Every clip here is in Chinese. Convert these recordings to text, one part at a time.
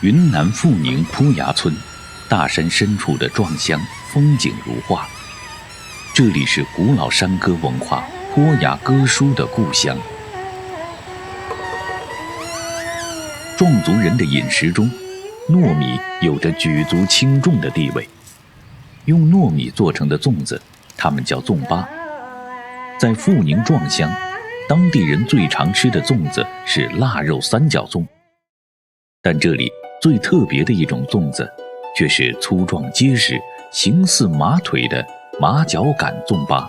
云南富宁坡崖村，大山深处的壮乡，风景如画。这里是古老山歌文化、坡崖歌书的故乡。壮族人的饮食中，糯米有着举足轻重的地位。用糯米做成的粽子，他们叫粽粑。在富宁壮乡，当地人最常吃的粽子是腊肉三角粽。但这里最特别的一种粽子，却是粗壮结实、形似马腿的马脚杆粽粑。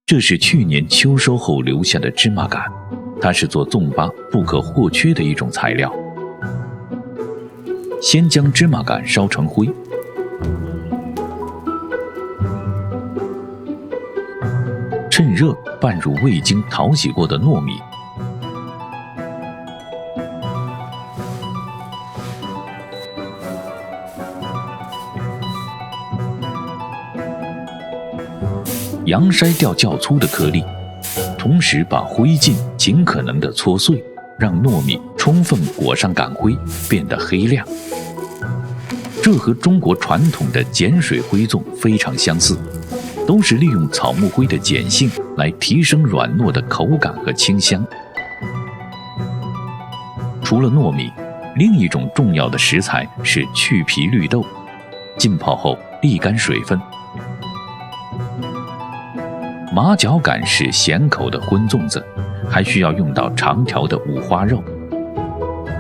这是去年秋收后留下的芝麻杆，它是做粽粑不可或缺的一种材料。先将芝麻杆烧成灰，趁热拌入未经淘洗过的糯米，扬筛掉较粗的颗粒，同时把灰烬尽可能的搓碎，让糯米充分裹上杆灰，变得黑亮。这和中国传统的碱水灰粽非常相似，都是利用草木灰的碱性来提升软糯的口感和清香。除了糯米，另一种重要的食材是去皮绿豆，浸泡后沥干水分。马脚杆是咸口的荤粽子，还需要用到长条的五花肉，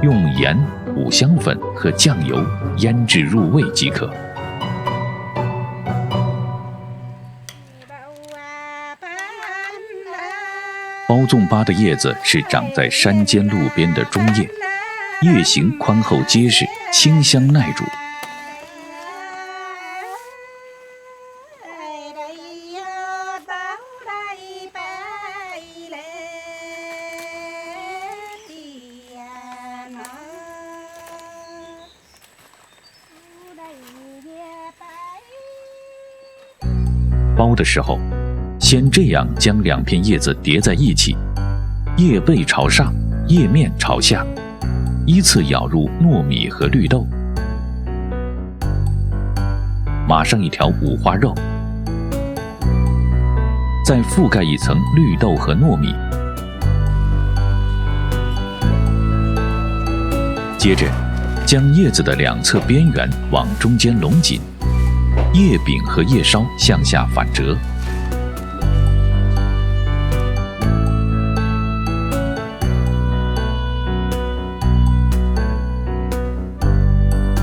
用盐、五香粉和酱油腌制入味即可。包粽粑的叶子是长在山间路边的中叶，叶形宽厚结实，清香耐煮。包的时候，先这样将两片叶子叠在一起，叶背朝上，叶面朝下，依次舀入糯米和绿豆，码上一条五花肉，再覆盖一层绿豆和糯米，接着将叶子的两侧边缘往中间拢紧，叶柄和叶梢向下反折，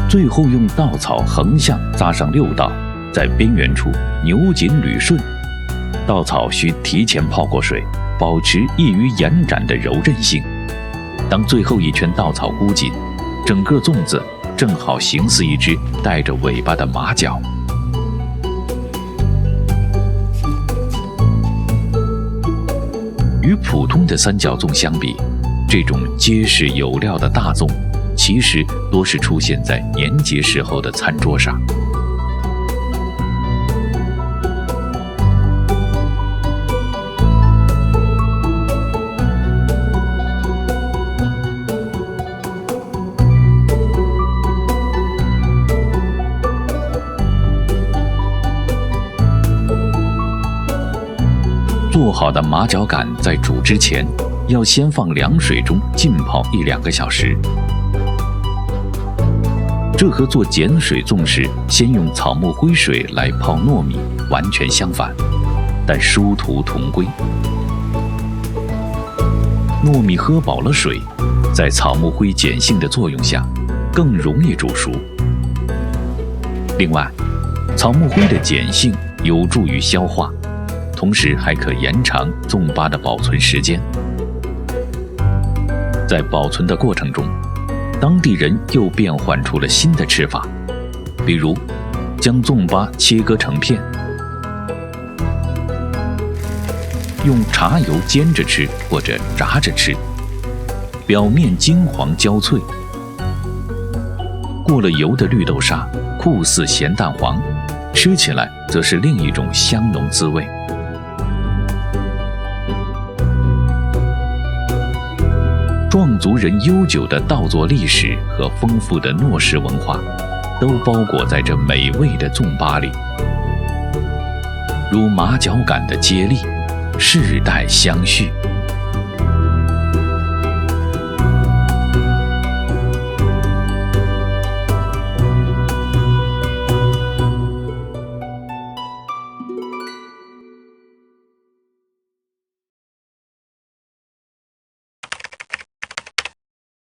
最后用稻草横向扎上6道，在边缘处扭紧捋顺。稻草需提前泡过水，保持易于延展的柔韧性。当最后一圈稻草箍紧，整个粽子正好形似一只带着尾巴的马脚。与普通的三角粽相比，这种结实有料的大粽，其实多是出现在年节时候的餐桌上。做好的马脚杆在煮之前，要先放凉水中浸泡1-2个小时。这和做碱水粽时先用草木灰水来泡糯米完全相反，但殊途同归。糯米喝饱了水，在草木灰碱性的作用下，更容易煮熟。另外，草木灰的碱性有助于消化，同时还可延长粽粑的保存时间。在保存的过程中，当地人又变换出了新的吃法，比如将粽粑切割成片，用茶油煎着吃或者炸着吃，表面金黄焦脆。过了油的绿豆沙酷似咸蛋黄，吃起来则是另一种香浓滋味。壮族人悠久的稻作历史和丰富的糯食文化，都包裹在这美味的粽粑里，如马脚杆的接力，世代相续。